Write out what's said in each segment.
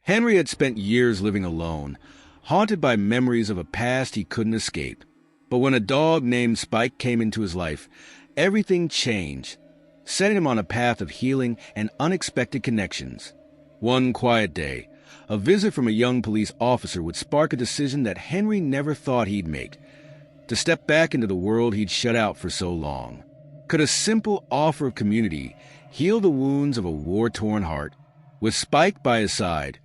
Henry had spent years living alone, haunted by memories of a past he couldn't escape. But when a dog named Spike came into his life, everything changed, setting him on a path of healing and unexpected connections. One quiet day, a visit from a young police officer would spark a decision that Henry never thought he'd make, to step back into the world he'd shut out for so long. Could a simple offer of community heal the wounds of a war-torn heart? With Spike by his side,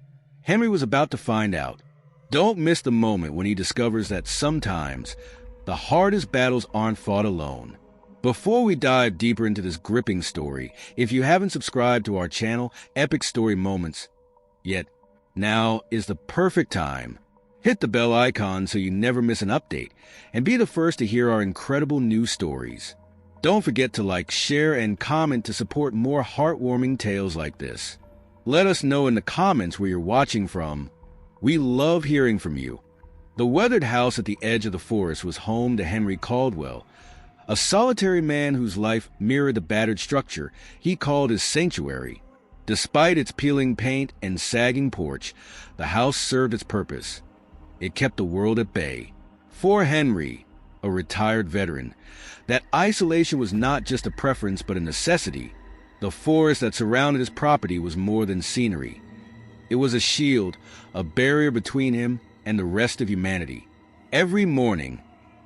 Henry was about to find out. Don't miss the moment when he discovers that sometimes the hardest battles aren't fought alone. Before we dive deeper into this gripping story, if you haven't subscribed to our channel, Epic Story Moments, yet, now is the perfect time. Hit the bell icon so you never miss an update, and be the first to hear our incredible new stories. Don't forget to like, share, and comment to support more heartwarming tales like this. Let us know in the comments where you're watching from. We love hearing from you. The weathered house at the edge of the forest was home to Henry Caldwell, a solitary man whose life mirrored the battered structure he called his sanctuary. Despite its peeling paint and sagging porch, the house served its purpose. It kept the world at bay. For Henry, a retired veteran, that isolation was not just a preference but a necessity. The forest that surrounded his property was more than scenery. It was a shield, a barrier between him and the rest of humanity. Every morning,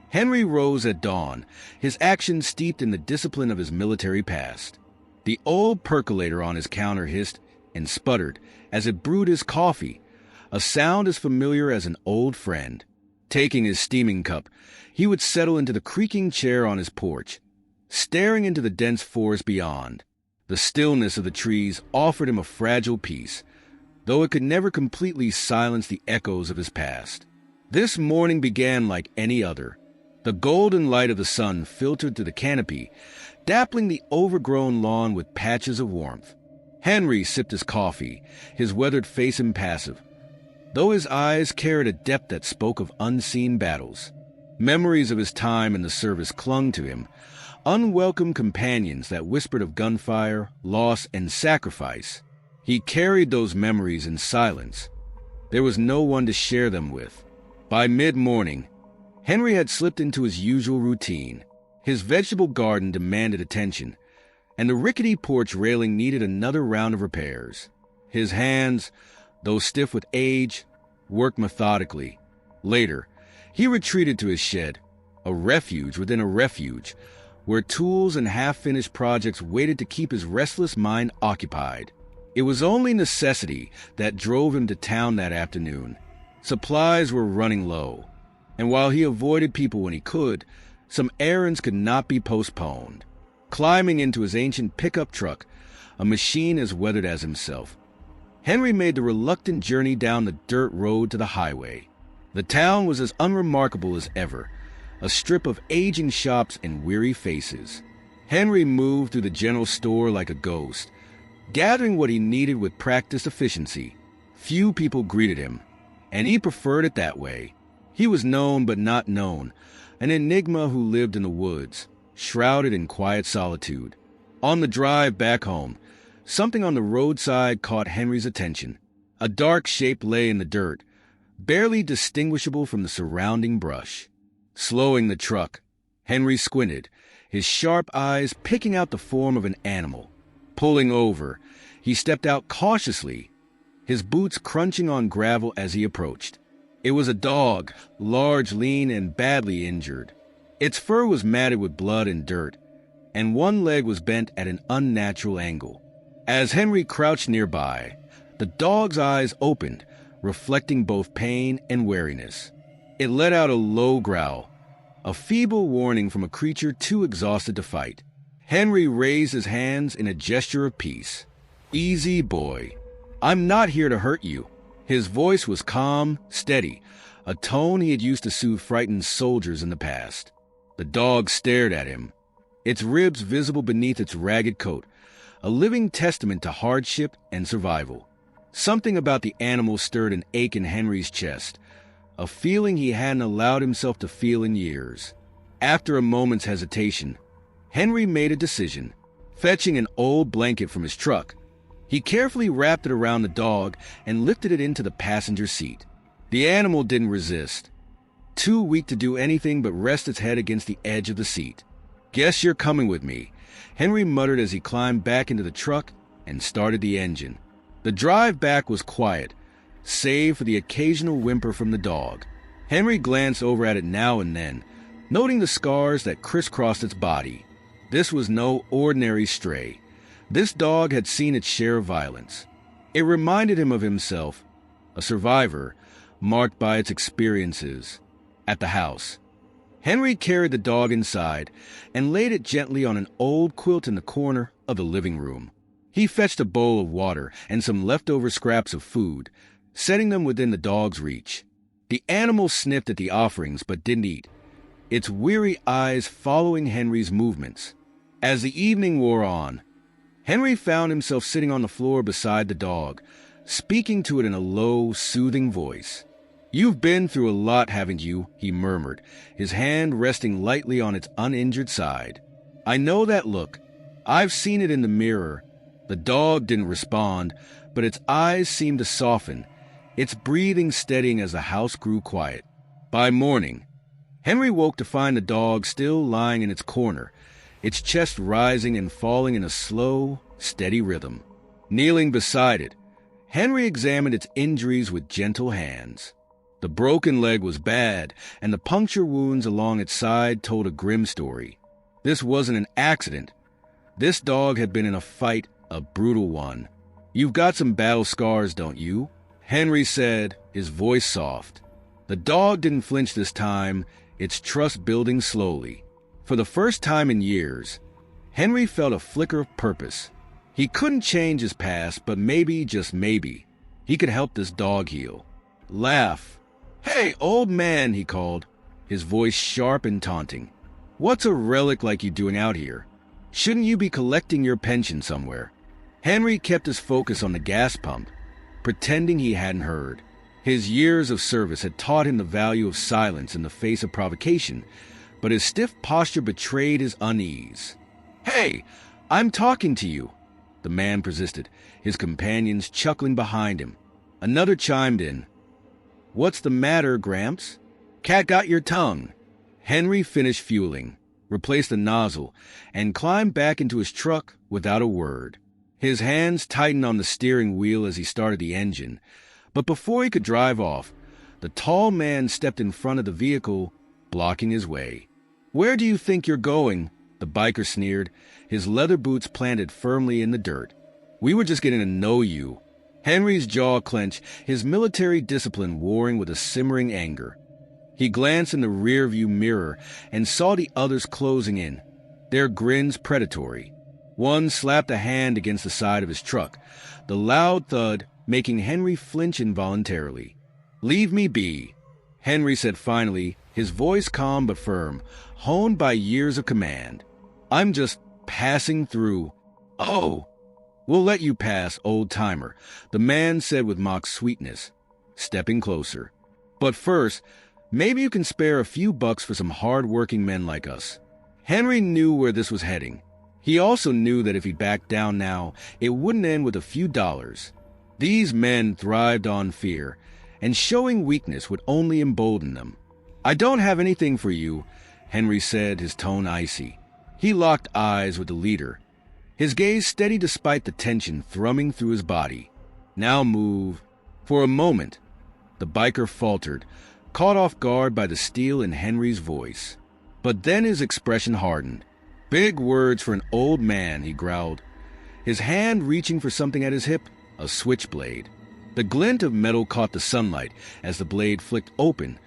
Henry rose at dawn, his actions steeped in the discipline of his military past. The old percolator on his counter hissed and sputtered as it brewed his coffee, a sound as familiar as an old friend. Taking his steaming cup, he would settle into the creaking chair on his porch, staring into the dense forest beyond. The stillness of the trees offered him a fragile peace, though it could never completely silence the echoes of his past. This morning began like any other. The golden light of the sun filtered through the canopy, dappling the overgrown lawn with patches of warmth. Henry sipped his coffee, his weathered face impassive, though his eyes carried a depth that spoke of unseen battles. Memories of his time in the service clung to him, unwelcome companions that whispered of gunfire, loss, and sacrifice. He carried those memories in silence. There was no one to share them with. By mid-morning, Henry had slipped into his usual routine. His vegetable garden demanded attention, and the rickety porch railing needed another round of repairs. His hands, though stiff with age, worked methodically. Later, he retreated to his shed, a refuge within a refuge, where tools and half-finished projects waited to keep his restless mind occupied. It was only necessity that drove him to town that afternoon. Supplies were running low, and while he avoided people when he could, some errands could not be postponed. Climbing into his ancient pickup truck, a machine as weathered as himself, Henry made the reluctant journey down the dirt road to the highway. The town was as unremarkable as ever, a strip of aging shops and weary faces. Henry moved through the general store like a ghost, gathering what he needed with practiced efficiency. Few people greeted him, and he preferred it that way. He was known but not known, an enigma who lived in the woods, shrouded in quiet solitude. On the drive back home, something on the roadside caught Henry's attention. A dark shape lay in the dirt, barely distinguishable from the surrounding brush. Slowing the truck, Henry squinted, his sharp eyes picking out the form of an animal. Pulling over, he stepped out cautiously, his boots crunching on gravel as he approached. It was a dog, large, lean, and badly injured. Its fur was matted with blood and dirt, and one leg was bent at an unnatural angle. As Henry crouched nearby, the dog's eyes opened, reflecting both pain and wariness. It let out a low growl, a feeble warning from a creature too exhausted to fight. Henry raised his hands in a gesture of peace. "Easy, boy. I'm not here to hurt you." His voice was calm, steady, a tone he had used to soothe frightened soldiers in the past. The dog stared at him, its ribs visible beneath its ragged coat, a living testament to hardship and survival. Something about the animal stirred an ache in Henry's chest, a feeling he hadn't allowed himself to feel in years. After a moment's hesitation, Henry made a decision. Fetching an old blanket from his truck, He carefully wrapped it around the dog and lifted it into the passenger seat. The animal didn't resist, too weak to do anything but rest its head against the edge of the seat. "Guess you're coming with me," Henry muttered as he climbed back into the truck and started the engine. The drive back was quiet, save for the occasional whimper from the dog. Henry glanced over at it now and then, noting the scars that crisscrossed its body. This was no ordinary stray. This dog had seen its share of violence. It reminded him of himself, a survivor, marked by its experiences at the house. Henry carried the dog inside and laid it gently on an old quilt in the corner of the living room. He fetched a bowl of water and some leftover scraps of food, setting them within the dog's reach. The animal sniffed at the offerings but didn't eat, its weary eyes following Henry's movements. As the evening wore on, Henry found himself sitting on the floor beside the dog, speaking to it in a low, soothing voice. "You've been through a lot, haven't you?" he murmured, his hand resting lightly on its uninjured side. "I know that look. I've seen it in the mirror." The dog didn't respond, but its eyes seemed to soften, its breathing steadying as the house grew quiet. By morning, Henry woke to find the dog still lying in its corner, its chest rising and falling in a slow, steady rhythm. Kneeling beside it, Henry examined its injuries with gentle hands. The broken leg was bad, and the puncture wounds along its side told a grim story. This wasn't an accident. This dog had been in a fight, a brutal one. "You've got some battle scars, don't you?" Henry said, his voice soft. The dog didn't flinch this time, its trust building slowly. For the first time in years, Henry felt a flicker of purpose. He couldn't change his past, but maybe, just maybe, he could help this dog heal. Laugh. "Hey, old man," he called, his voice sharp and taunting. "What's a relic like you doing out here? Shouldn't you be collecting your pension somewhere?" Henry kept his focus on the gas pump, pretending he hadn't heard. His years of service had taught him the value of silence in the face of provocation, but his stiff posture betrayed his unease. "Hey, I'm talking to you," the man persisted, his companions chuckling behind him. Another chimed in. "What's the matter, Gramps? Cat got your tongue." Henry finished fueling, replaced the nozzle, and climbed back into his truck without a word. His hands tightened on the steering wheel as he started the engine, but before he could drive off, the tall man stepped in front of the vehicle, blocking his way. "Where do you think you're going?" the biker sneered, his leather boots planted firmly in the dirt. "We were just getting to know you." Henry's jaw clenched, his military discipline warring with a simmering anger. He glanced in the rearview mirror and saw the others closing in, their grins predatory. One slapped a hand against the side of his truck, the loud thud making Henry flinch involuntarily. "Leave me be," Henry said finally, his voice calm but firm, honed by years of command. "I'm just passing through." "Oh, we'll let you pass, old-timer," the man said with mock sweetness, stepping closer. "But first, maybe you can spare a few bucks for some hard-working men like us." Henry knew where this was heading. He also knew that if he backed down now, it wouldn't end with a few dollars. These men thrived on fear, and showing weakness would only embolden them. "I don't have anything for you," Henry said, his tone icy. He locked eyes with the leader, his gaze steady despite the tension thrumming through his body. "Now move." For a moment, the biker faltered, caught off guard by the steel in Henry's voice. But then his expression hardened. "Big words for an old man," he growled, his hand reaching for something at his hip, a switchblade. The glint of metal caught the sunlight as the blade flicked open,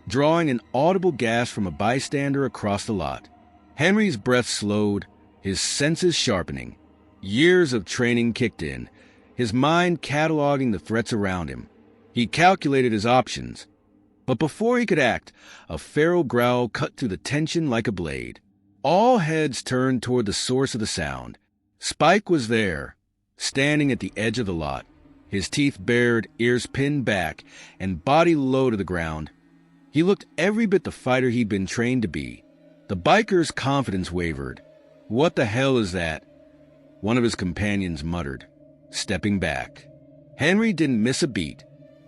drawing an audible gasp from a bystander across the lot. Henry's breath slowed, his senses sharpening. Years of training kicked in, his mind cataloging the threats around him. He calculated his options. But before he could act, a feral growl cut through the tension like a blade. All heads turned toward the source of the sound. Spike was there, standing at the edge of the lot, his teeth bared, ears pinned back, and body low to the ground. He looked every bit the fighter he'd been trained to be. The biker's confidence wavered. "What the hell is that?" one of his companions muttered. stepping back. Henry didn't miss a beat.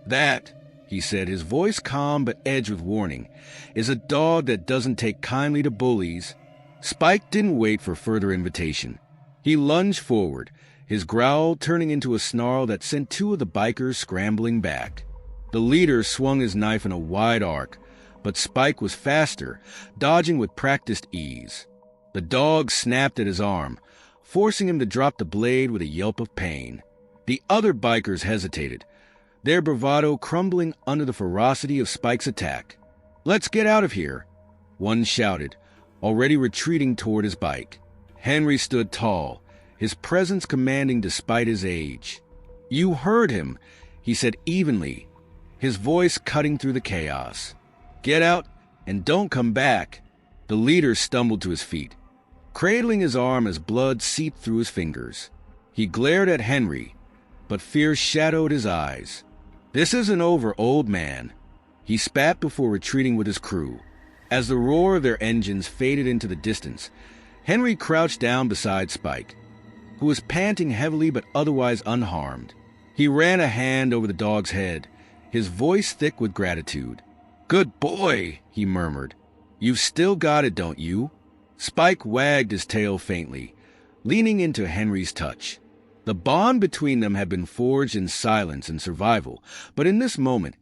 "That," he said, his voice calm but edged with warning, "is a dog that doesn't take kindly to bullies." Spike didn't wait for further invitation. He lunged forward, his growl turning into a snarl that sent two of the bikers scrambling back. The leader swung his knife in a wide arc, but Spike was faster, dodging with practiced ease. The dog snapped at his arm, forcing him to drop the blade with a yelp of pain. The other bikers hesitated, their bravado crumbling under the ferocity of Spike's attack. "Let's get out of here," one shouted, already retreating toward his bike. Henry stood tall, his presence commanding despite his age. "You heard him," he said evenly, his voice cutting through the chaos. "Get out and don't come back." The leader stumbled to his feet, cradling his arm as blood seeped through his fingers. He glared at Henry, but fear shadowed his eyes. "This isn't over, old man," he spat before retreating with his crew. As the roar of their engines faded into the distance, Henry crouched down beside Spike, who was panting heavily but otherwise unharmed. He ran a hand over the dog's head, his voice thick with gratitude. "Good boy," he murmured. "You've still got it, don't you?" Spike wagged his tail faintly, leaning into Henry's touch. The bond between them had been forged in silence and survival, but in this moment,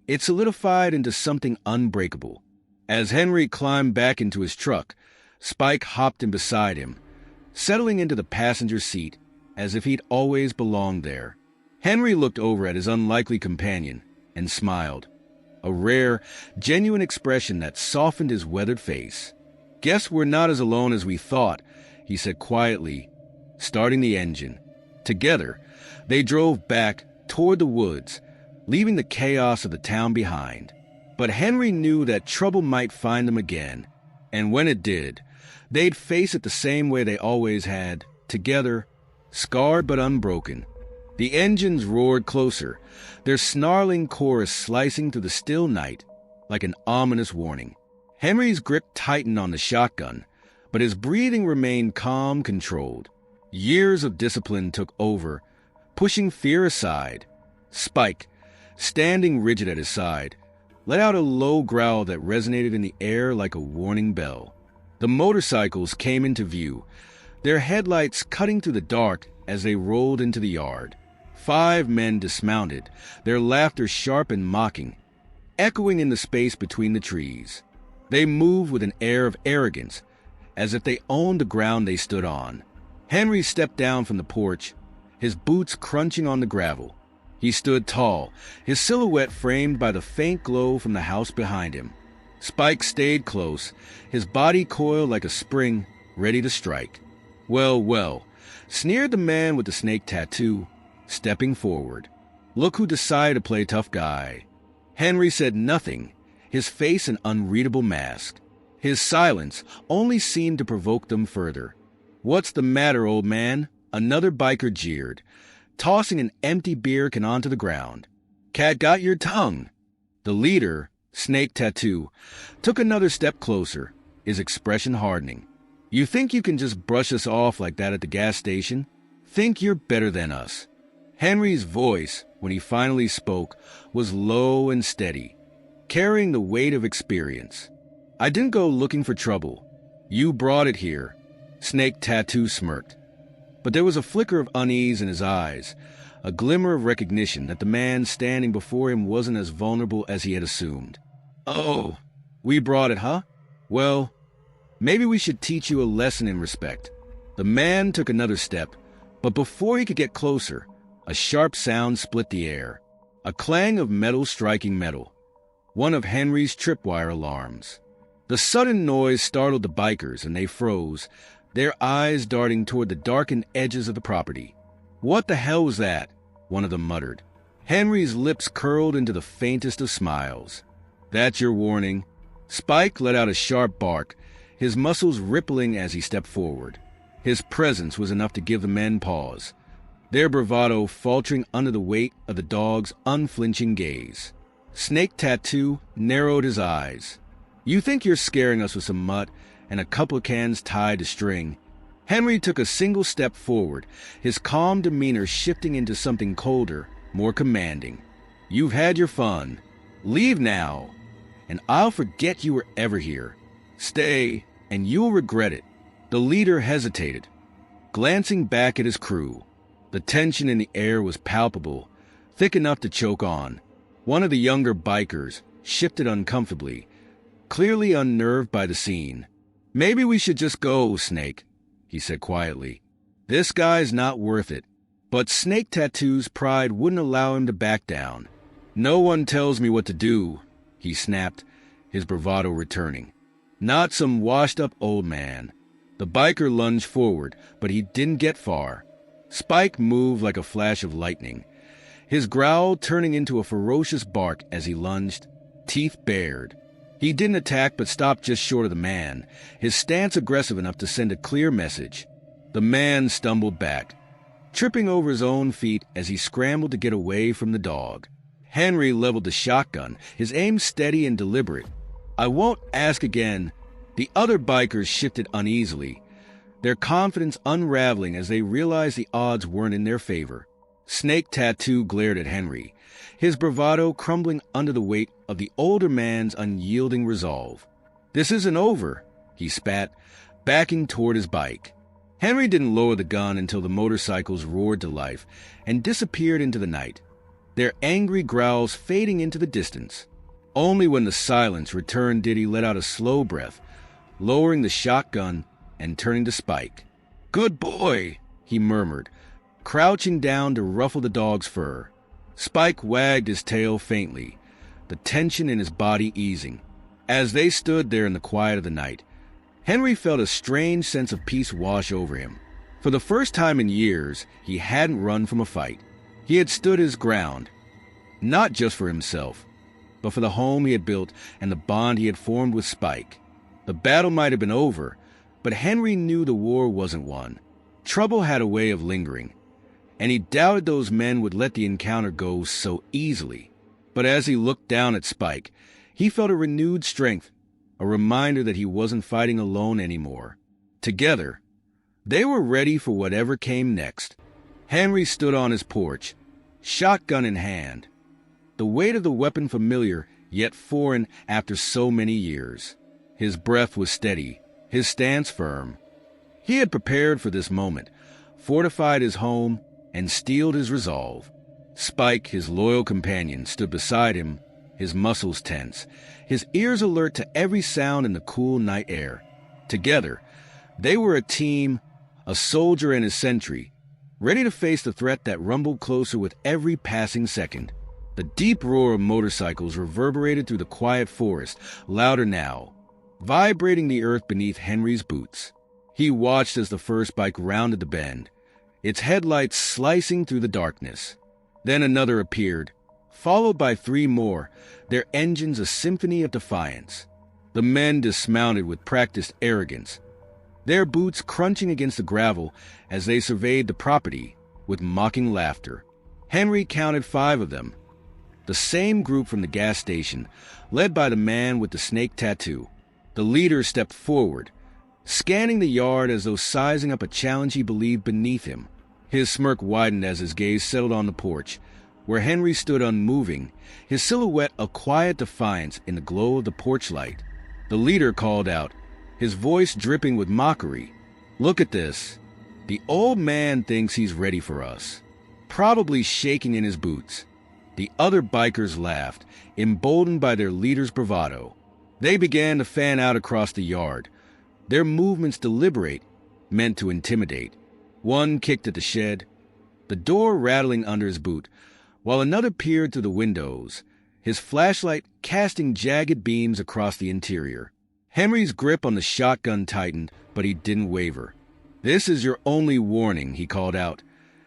it solidified into something unbreakable. As Henry climbed back into his truck, Spike hopped in beside him, settling into the passenger seat as if he'd always belonged there. Henry looked over at his unlikely companion and smiled, a rare, genuine expression that softened his weathered face. "Guess we're not as alone as we thought," he said quietly, starting the engine. Together, they drove back toward the woods, leaving the chaos of the town behind. But Henry knew that trouble might find them again, and when it did, they'd face it the same way they always had, together, scarred but unbroken. The engines roared closer, their snarling chorus slicing through the still night like an ominous warning. Henry's grip tightened on the shotgun, but his breathing remained calm, controlled. Years of discipline took over, pushing fear aside. Spike, standing rigid at his side, let out a low growl that resonated in the air like a warning bell. The motorcycles came into view, their headlights cutting through the dark as they rolled into the yard. 5 men dismounted, their laughter sharp and mocking, echoing in the space between the trees. They moved with an air of arrogance, as if they owned the ground they stood on. Henry stepped down from the porch, his boots crunching on the gravel. He stood tall, his silhouette framed by the faint glow from the house behind him. Spike stayed close, his body coiled like a spring, ready to strike. "Well, well," sneered the man with the snake tattoo, stepping forward. "Look who decided to play tough guy." Henry said nothing, his face an unreadable mask. His silence only seemed to provoke them further. "What's the matter, old man?" Another biker jeered, tossing an empty beer can onto the ground. "Cat got your tongue." The leader, snake tattoo, took another step closer, his expression hardening. "You think you can just brush us off like that at the gas station? Think you're better than us?" Henry's voice, when he finally spoke, was low and steady, carrying the weight of experience. "I didn't go looking for trouble. You brought it here." Snake tattoo smirked, but there was a flicker of unease in his eyes, a glimmer of recognition that the man standing before him wasn't as vulnerable as he had assumed. "Oh, we brought it, huh? Well, maybe we should teach you a lesson in respect." The man took another step, but before he could get closer, a sharp sound split the air, a clang of metal striking metal, one of Henry's tripwire alarms. The sudden noise startled the bikers, and they froze, their eyes darting toward the darkened edges of the property. "What the hell was that?" one of them muttered. Henry's lips curled into the faintest of smiles. "That's your warning." Spike let out a sharp bark, his muscles rippling as he stepped forward. His presence was enough to give the men pause, their bravado faltering under the weight of the dog's unflinching gaze. Snake Tattoo narrowed his eyes. "You think you're scaring us with some mutt and a couple of cans tied to string?" Henry took a single step forward, his calm demeanor shifting into something colder, more commanding. "You've had your fun. Leave now, and I'll forget you were ever here. Stay, and you'll regret it." The leader hesitated, glancing back at his crew. The tension in the air was palpable, thick enough to choke on. One of the younger bikers shifted uncomfortably, clearly unnerved by the scene. "Maybe we should just go, Snake," he said quietly. "This guy's not worth it." But Snake Tattoo's pride wouldn't allow him to back down. "No one tells me what to do," he snapped, his bravado returning. "Not some washed-up old man." The biker lunged forward, but he didn't get far. Spike moved like a flash of lightning, his growl turning into a ferocious bark as he lunged, teeth bared. He didn't attack but stopped just short of the man, his stance aggressive enough to send a clear message. The man stumbled back, tripping over his own feet as he scrambled to get away from the dog. Henry leveled the shotgun, his aim steady and deliberate. "I won't ask again." The other bikers shifted uneasily, their confidence unraveling as they realized the odds weren't in their favor. Snake Tattoo glared at Henry, his bravado crumbling under the weight of the older man's unyielding resolve. "This isn't over," he spat, backing toward his bike. Henry didn't lower the gun until the motorcycles roared to life and disappeared into the night, their angry growls fading into the distance. Only when the silence returned did he let out a slow breath, lowering the shotgun and turning to Spike. "Good boy," he murmured, crouching down to ruffle the dog's fur. Spike wagged his tail faintly, the tension in his body easing. As they stood there in the quiet of the night, Henry felt a strange sense of peace wash over him. For the first time in years, he hadn't run from a fight. He had stood his ground, not just for himself, but for the home he had built and the bond he had formed with Spike. The battle might have been over, but Henry knew the war wasn't won. Trouble had a way of lingering, and he doubted those men would let the encounter go so easily. But as he looked down at Spike, he felt a renewed strength, a reminder that he wasn't fighting alone anymore. Together, they were ready for whatever came next. Henry stood on his porch, shotgun in hand, the weight of the weapon familiar yet foreign after so many years. His breath was steady, his stance firm. He had prepared for this moment, fortified his home, and steeled his resolve. Spike, his loyal companion, stood beside him, his muscles tense, his ears alert to every sound in the cool night air. Together, they were a team, a soldier and his sentry, ready to face the threat that rumbled closer with every passing second. The deep roar of motorcycles reverberated through the quiet forest, louder now, vibrating the earth beneath Henry's boots. He watched as the first bike rounded the bend, its headlights slicing through the darkness. Then another appeared, followed by three more, their engines a symphony of defiance. The men dismounted with practiced arrogance, their boots crunching against the gravel as they surveyed the property with mocking laughter. Henry counted 5 of them, the same group from the gas station, led by the man with the snake tattoo. The leader stepped forward, scanning the yard as though sizing up a challenge he believed beneath him. His smirk widened as his gaze settled on the porch, where Henry stood unmoving, his silhouette a quiet defiance in the glow of the porch light. The leader called out, his voice dripping with mockery. "Look at this. The old man thinks he's ready for us," probably shaking in his boots. The other bikers laughed, emboldened by their leader's bravado. They began to fan out across the yard, their movements deliberate, meant to intimidate. One kicked at the shed, the door rattling under his boot, while another peered through the windows, his flashlight casting jagged beams across the interior. Henry's grip on the shotgun tightened, but he didn't waver. "This is your only warning," he called out,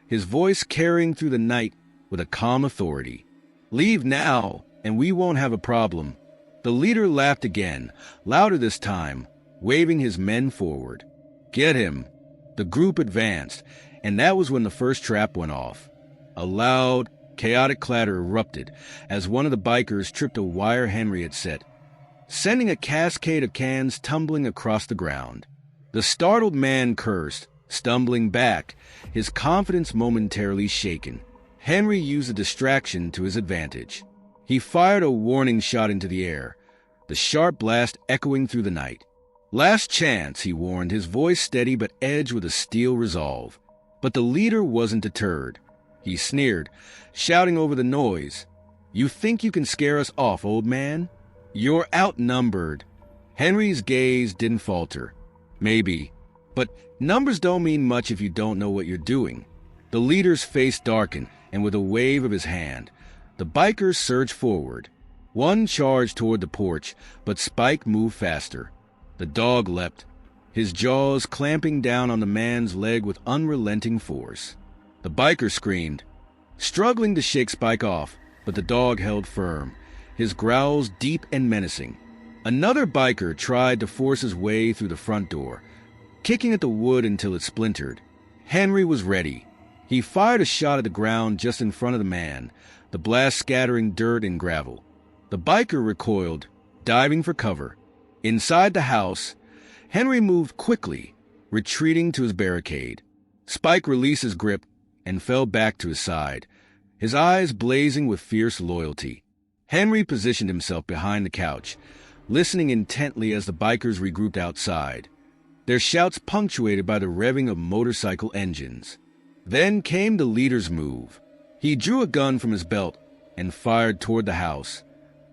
his voice carrying through the night with a calm authority. "Leave now, and we won't have a problem." The leader laughed again, louder this time, waving his men forward. "Get him." The group advanced, and that was when the first trap went off. A loud, chaotic clatter erupted as one of the bikers tripped a wire Henry had set, sending a cascade of cans tumbling across the ground. The startled man cursed, Stumbling back, his confidence momentarily shaken, Henry used the distraction to his advantage. He fired a warning shot into the air, the sharp blast echoing through the night. "Last chance," he warned, his voice steady but edged with a steel resolve. But the leader wasn't deterred. He sneered, shouting over the noise, "You think you can scare us off, old man? You're outnumbered." Henry's gaze didn't falter. "Maybe, but numbers don't mean much if you don't know what you're doing." The leader's face darkened, and with a wave of his hand, the bikers surged forward. One charged toward the porch, but Spike moved faster. The dog leapt, his jaws clamping down on the man's leg with unrelenting force. The biker screamed, struggling to shake Spike off, but the dog held firm, his growls deep and menacing. Another biker tried to force his way through the front door, kicking at the wood until it splintered. Henry was ready. He fired a shot at the ground just in front of the man, the blast scattering dirt and gravel. The biker recoiled, diving for cover. Inside the house, Henry moved quickly, retreating to his barricade. Spike released his grip and fell back to his side, his eyes blazing with fierce loyalty. Henry positioned himself behind the couch, listening intently as the bikers regrouped outside, their shouts punctuated by the revving of motorcycle engines. Then came the leader's move. He drew a gun from his belt and fired toward the house,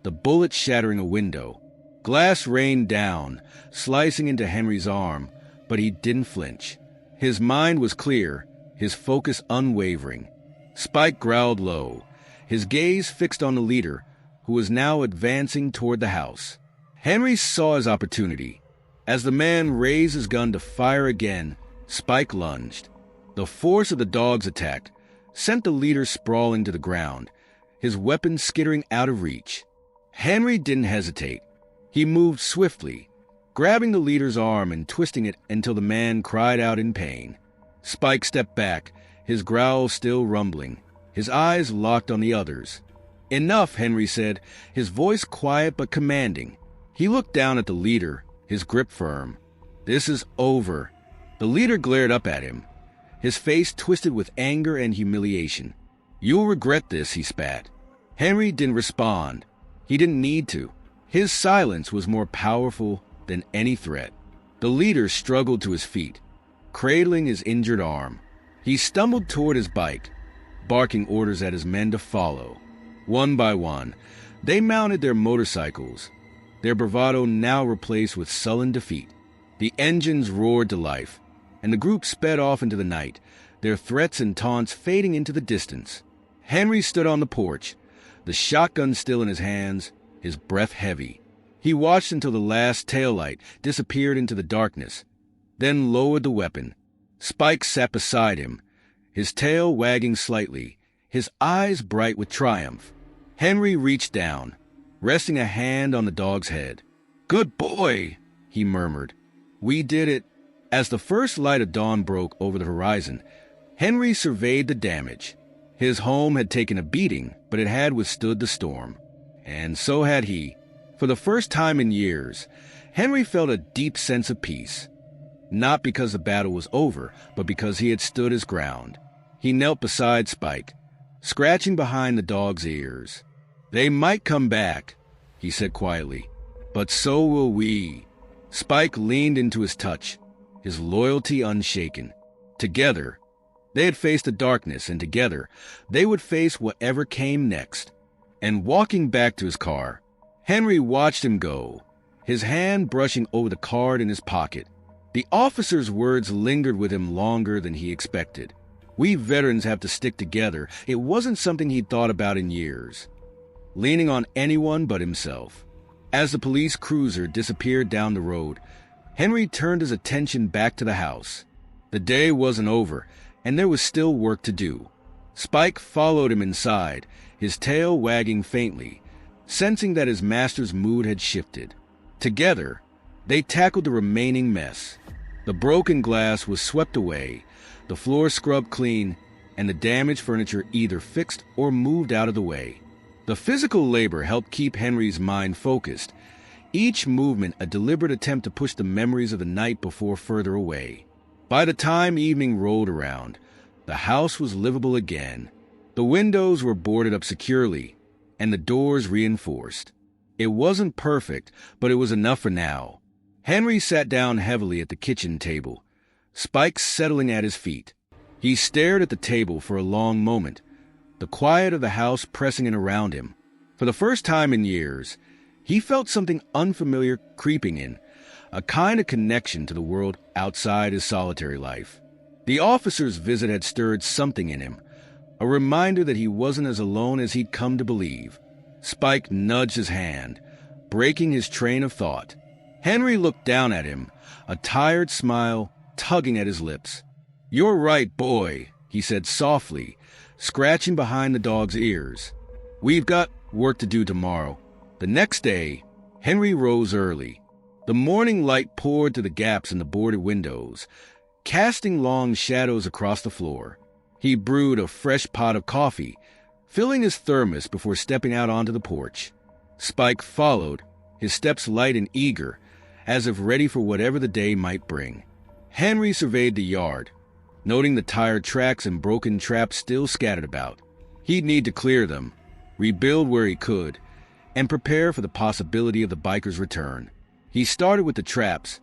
the bullet shattering a window. Glass rained down, slicing into Henry's arm, but he didn't flinch. His mind was clear, his focus unwavering. Spike growled low, his gaze fixed on the leader, who was now advancing toward the house. Henry saw his opportunity. As the man raised his gun to fire again, Spike lunged. The force of the dog's attack sent the leader sprawling to the ground, his weapon skittering out of reach. Henry didn't hesitate. He moved swiftly, grabbing the leader's arm and twisting it until the man cried out in pain. Spike stepped back, his growl still rumbling, his eyes locked on the others. "Enough," Henry said, his voice quiet but commanding. He looked down at the leader, his grip firm. "This is over." The leader glared up at him, his face twisted with anger and humiliation. "You'll regret this," he spat. Henry didn't respond. He didn't need to. His silence was more powerful than any threat. The leader struggled to his feet, cradling his injured arm. He stumbled toward his bike, barking orders at his men to follow. One by one, they mounted their motorcycles, their bravado now replaced with sullen defeat. The engines roared to life, and the group sped off into the night, their threats and taunts fading into the distance. Henry stood on the porch, the shotgun still in his hands, his breath heavy. He watched until the last taillight disappeared into the darkness, then lowered the weapon. Spike sat beside him, his tail wagging slightly, his eyes bright with triumph. Henry reached down, resting a hand on the dog's head. "Good boy," he murmured. "We did it." As the first light of dawn broke over the horizon, Henry surveyed the damage. His home had taken a beating, but it had withstood the storm. And so had he. For the first time in years, Henry felt a deep sense of peace. Not because the battle was over, but because he had stood his ground. He knelt beside Spike, scratching behind the dog's ears. "They might come back," he said quietly, "but so will we." Spike leaned into his touch, his loyalty unshaken. Together, they had faced the darkness, and together, they would face whatever came next. And walking back to his car, Henry watched him go, his hand brushing over the card in his pocket. The officer's words lingered with him longer than he expected. We veterans have to stick together. It wasn't something he'd thought about in years, leaning on anyone but himself. As the police cruiser disappeared down the road, Henry turned his attention back to the house. The day wasn't over, and there was still work to do. Spike followed him inside, his tail wagging faintly, sensing that his master's mood had shifted. Together, they tackled the remaining mess. The broken glass was swept away, the floor scrubbed clean, and the damaged furniture either fixed or moved out of the way. The physical labor helped keep Henry's mind focused, each movement a deliberate attempt to push the memories of the night before further away. By the time evening rolled around, the house was livable again. The windows were boarded up securely, and the doors reinforced. It wasn't perfect, but it was enough for now. Henry sat down heavily at the kitchen table, Spike settling at his feet. He stared at the table for a long moment, the quiet of the house pressing in around him. For the first time in years, he felt something unfamiliar creeping in, a kind of connection to the world outside his solitary life. The officer's visit had stirred something in him, a reminder that he wasn't as alone as he'd come to believe. Spike nudged his hand, breaking his train of thought. Henry looked down at him, a tired smile tugging at his lips. "You're right, boy," he said softly, scratching behind the dog's ears. "We've got work to do tomorrow." The next day, Henry rose early. The morning light poured through the gaps in the boarded windows, casting long shadows across the floor. He brewed a fresh pot of coffee, filling his thermos before stepping out onto the porch. Spike followed, his steps light and eager, as if ready for whatever the day might bring. Henry surveyed the yard, noting the tired tracks and broken traps still scattered about. He'd need to clear them, rebuild where he could, and prepare for the possibility of the bikers' return. He started with the traps,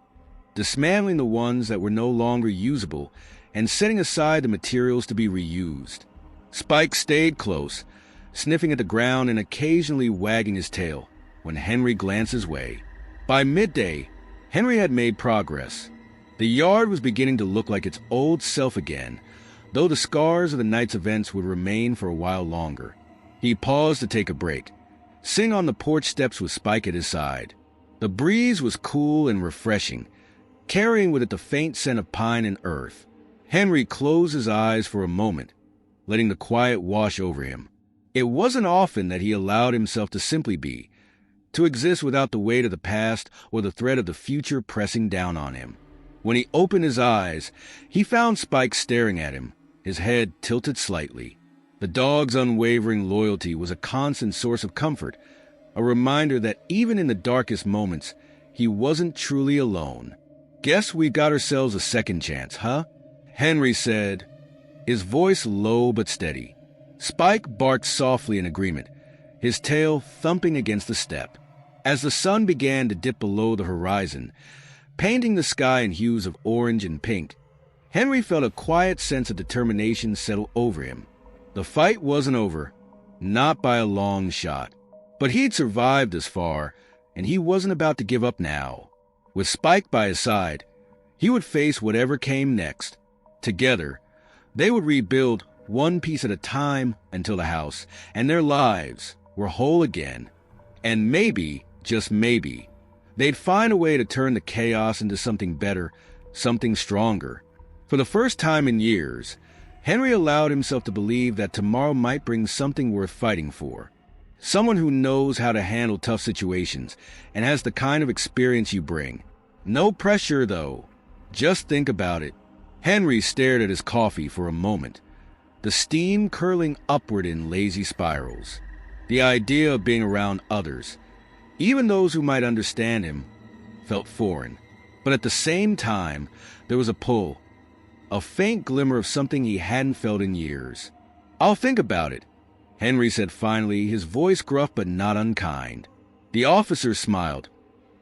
dismantling the ones that were no longer usable and setting aside the materials to be reused. Spike stayed close, sniffing at the ground and occasionally wagging his tail when Henry glanced his way. By midday, Henry had made progress. The yard was beginning to look like its old self again, though the scars of the night's events would remain for a while longer. He paused to take a break, sitting on the porch steps with Spike at his side. The breeze was cool and refreshing, carrying with it the faint scent of pine and earth. Henry closed his eyes for a moment, letting the quiet wash over him. It wasn't often that he allowed himself to simply be, to exist without the weight of the past or the threat of the future pressing down on him. When he opened his eyes, he found Spike staring at him, his head tilted slightly. The dog's unwavering loyalty was a constant source of comfort, a reminder that even in the darkest moments, he wasn't truly alone. "Guess we got ourselves a second chance, huh?" Henry said, his voice low but steady. Spike barked softly in agreement, his tail thumping against the step. As the sun began to dip below the horizon, painting the sky in hues of orange and pink, Henry felt a quiet sense of determination settle over him. The fight wasn't over, not by a long shot. But he'd survived this far, and he wasn't about to give up now. With Spike by his side, he would face whatever came next. Together, they would rebuild one piece at a time until the house and their lives were whole again. And maybe, just maybe, they'd find a way to turn the chaos into something better, something stronger. For the first time in years, Henry allowed himself to believe that tomorrow might bring something worth fighting for. Someone who knows how to handle tough situations and has the kind of experience you bring. No pressure, though. Just think about it. Henry stared at his coffee for a moment, the steam curling upward in lazy spirals. The idea of being around others, even those who might understand him, felt foreign. But at the same time, there was a pull, a faint glimmer of something he hadn't felt in years. "I'll think about it," Henry said finally, his voice gruff but not unkind. The officer smiled,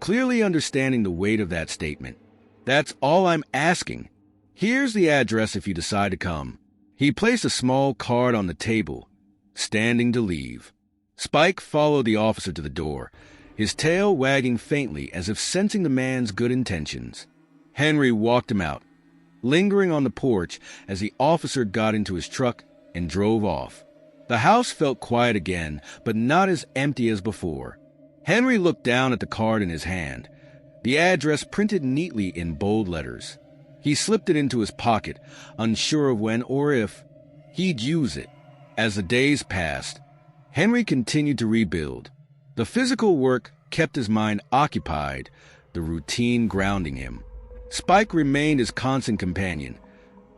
clearly understanding the weight of that statement. "That's all I'm asking. Here's the address if you decide to come." He placed a small card on the table, standing to leave. Spike followed the officer to the door, his tail wagging faintly as if sensing the man's good intentions. Henry walked him out, lingering on the porch as the officer got into his truck and drove off. The house felt quiet again, but not as empty as before. Henry looked down at the card in his hand, the address printed neatly in bold letters. He slipped it into his pocket, unsure of when or if he'd use it. As the days passed, Henry continued to rebuild. The physical work kept his mind occupied, the routine grounding him. Spike remained his constant companion,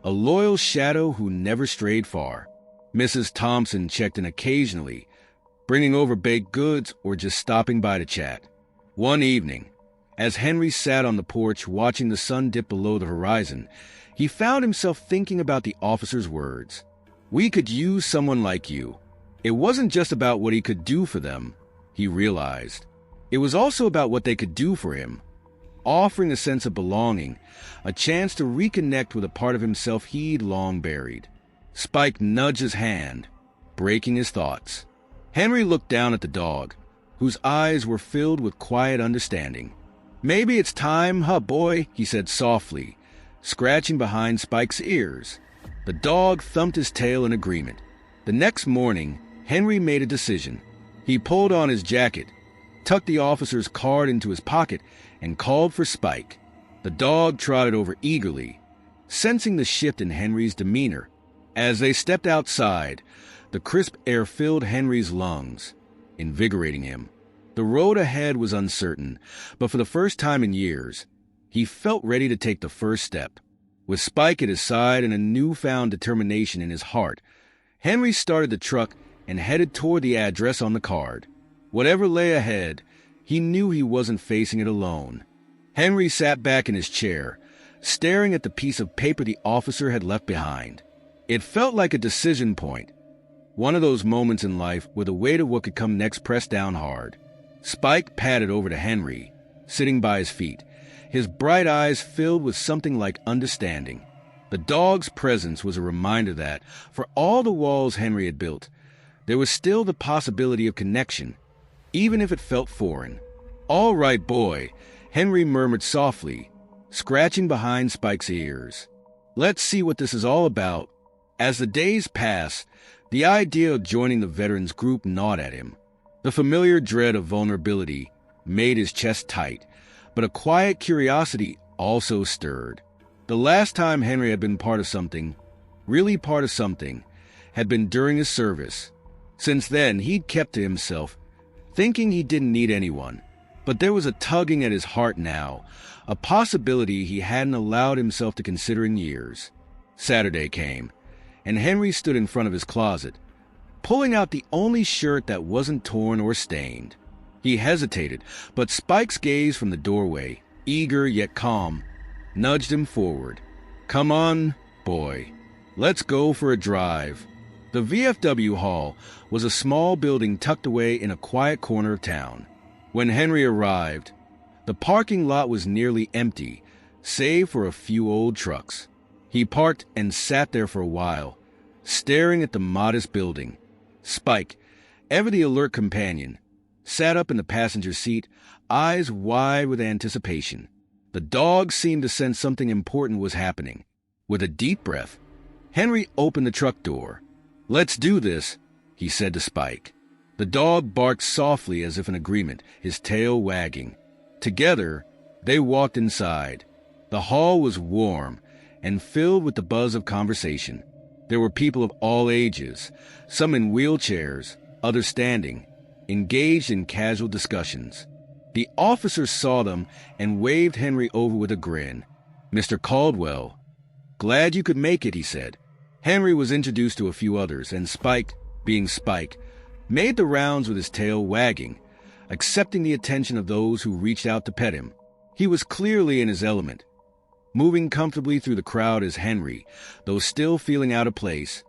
a loyal shadow who never strayed far. Mrs. Thompson checked in occasionally, bringing over baked goods or just stopping by to chat. One evening, as Henry sat on the porch watching the sun dip below the horizon, He found himself thinking about the officer's words. We could use someone like you. It wasn't just about what he could do for them, he realized. It was also about what they could do for him, offering a sense of belonging, a chance to reconnect with a part of himself he'd long buried. Spike nudged his hand, breaking his thoughts. Henry looked down at the dog, whose eyes were filled with quiet understanding. Maybe it's time, huh, boy, he said softly, scratching behind Spike's ears. The dog thumped his tail in agreement. The next morning, Henry made a decision. He pulled on his jacket, tucked the officer's card into his pocket, and called for Spike. The dog trotted over eagerly, sensing the shift in Henry's demeanor. As they stepped outside, the crisp air filled Henry's lungs, invigorating him. The road ahead was uncertain, but for the first time in years, he felt ready to take the first step. With Spike at his side and a newfound determination in his heart, Henry started the truck and headed toward the address on the card. Whatever lay ahead, he knew he wasn't facing it alone. Henry sat back in his chair, staring at the piece of paper the officer had left behind. It felt like a decision point, one of those moments in life where the weight of what could come next pressed down hard. Spike padded over to Henry, sitting by his feet, his bright eyes filled with something like understanding. The dog's presence was a reminder that, for all the walls Henry had built, there was still the possibility of connection, even if it felt foreign. "All right, boy," Henry murmured softly, scratching behind Spike's ears. "Let's see what this is all about." As the days passed, the idea of joining the veterans group gnawed at him. The familiar dread of vulnerability made his chest tight, but a quiet curiosity also stirred. The last time Henry had been part of something, really part of something, had been during his service. Since then, he'd kept to himself, thinking he didn't need anyone. But there was a tugging at his heart now, a possibility he hadn't allowed himself to consider in years. Saturday came, and Henry stood in front of his closet, pulling out the only shirt that wasn't torn or stained. He hesitated, but Spike's gaze from the doorway, eager yet calm, nudged him forward. "Come on, boy. Let's go for a drive." The VFW Hall was a small building tucked away in a quiet corner of town. When Henry arrived, the parking lot was nearly empty, save for a few old trucks. He parked and sat there for a while, staring at the modest building. Spike, ever the alert companion, sat up in the passenger seat, eyes wide with anticipation. The dog seemed to sense something important was happening. With a deep breath, Henry opened the truck door. "Let's do this," he said to Spike. The dog barked softly as if in agreement, his tail wagging. Together, they walked inside. The hall was warm and filled with the buzz of conversation. There were people of all ages, some in wheelchairs, others standing, engaged in casual discussions. The officer saw them and waved Henry over with a grin. "Mr. Caldwell, glad you could make it," he said. Henry was introduced to a few others, and Spike, being Spike, made the rounds with his tail wagging, accepting the attention of those who reached out to pet him. He was clearly in his element, moving comfortably through the crowd as Henry, though still feeling out of place,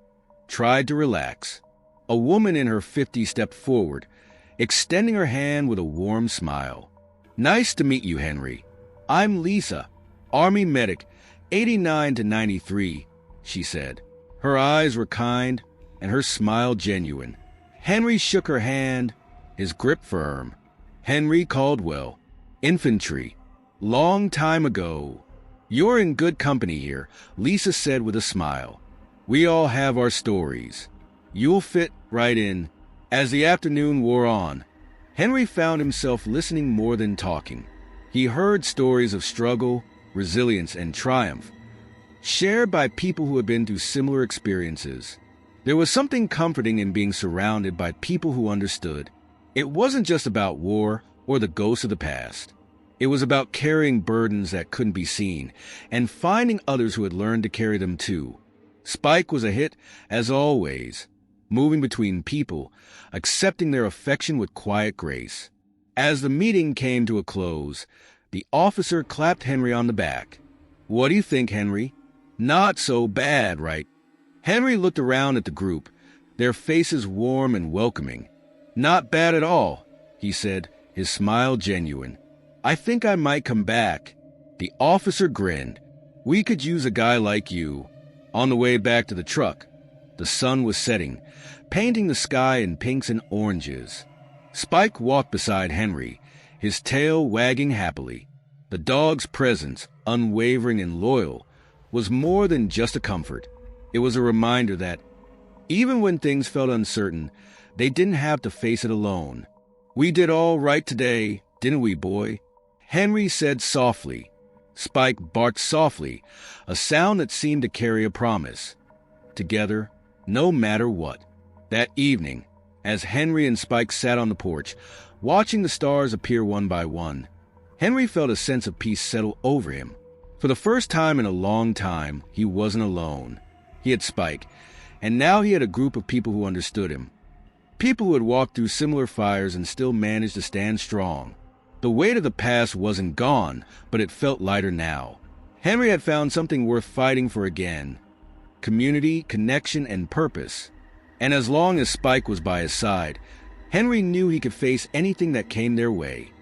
tried to relax. A woman in her 50s stepped forward, extending her hand with a warm smile. "Nice to meet you, Henry. I'm Lisa, Army medic, 89 to 93, she said. Her eyes were kind and her smile genuine. Henry shook her hand, his grip firm. "Henry Caldwell, infantry. Long time ago." "You're in good company here," Lisa said with a smile. "We all have our stories. You'll fit right in." As the afternoon wore on, Henry found himself listening more than talking. He heard stories of struggle, resilience, and triumph, shared by people who had been through similar experiences. There was something comforting in being surrounded by people who understood. It wasn't just about war or the ghosts of the past. It was about carrying burdens that couldn't be seen and finding others who had learned to carry them too. Spike was a hit, as always, moving between people, accepting their affection with quiet grace. As the meeting came to a close, the officer clapped Henry on the back. "What do you think, Henry?" Not so bad, right? Henry looked around at the group, their faces warm and welcoming. Not bad at all, he said, his smile genuine. I think I might come back. The officer grinned. We could use a guy like you. On the way back to the truck, the sun was setting, painting the sky in pinks and oranges. Spike walked beside Henry, his tail wagging happily. The dog's presence, unwavering and loyal, was more than just a comfort. It was a reminder that, even when things felt uncertain, they didn't have to face it alone. We did all right today, didn't we, boy? Henry said softly. Spike barked softly, a sound that seemed to carry a promise. Together, no matter what. That evening, as Henry and Spike sat on the porch, watching the stars appear one by one, Henry felt a sense of peace settle over him. For the first time in a long time, he wasn't alone. He had Spike, and now he had a group of people who understood him. People who had walked through similar fires and still managed to stand strong. The weight of the past wasn't gone, but it felt lighter now. Henry had found something worth fighting for again. Community, connection, and purpose. And as long as Spike was by his side, Henry knew he could face anything that came their way.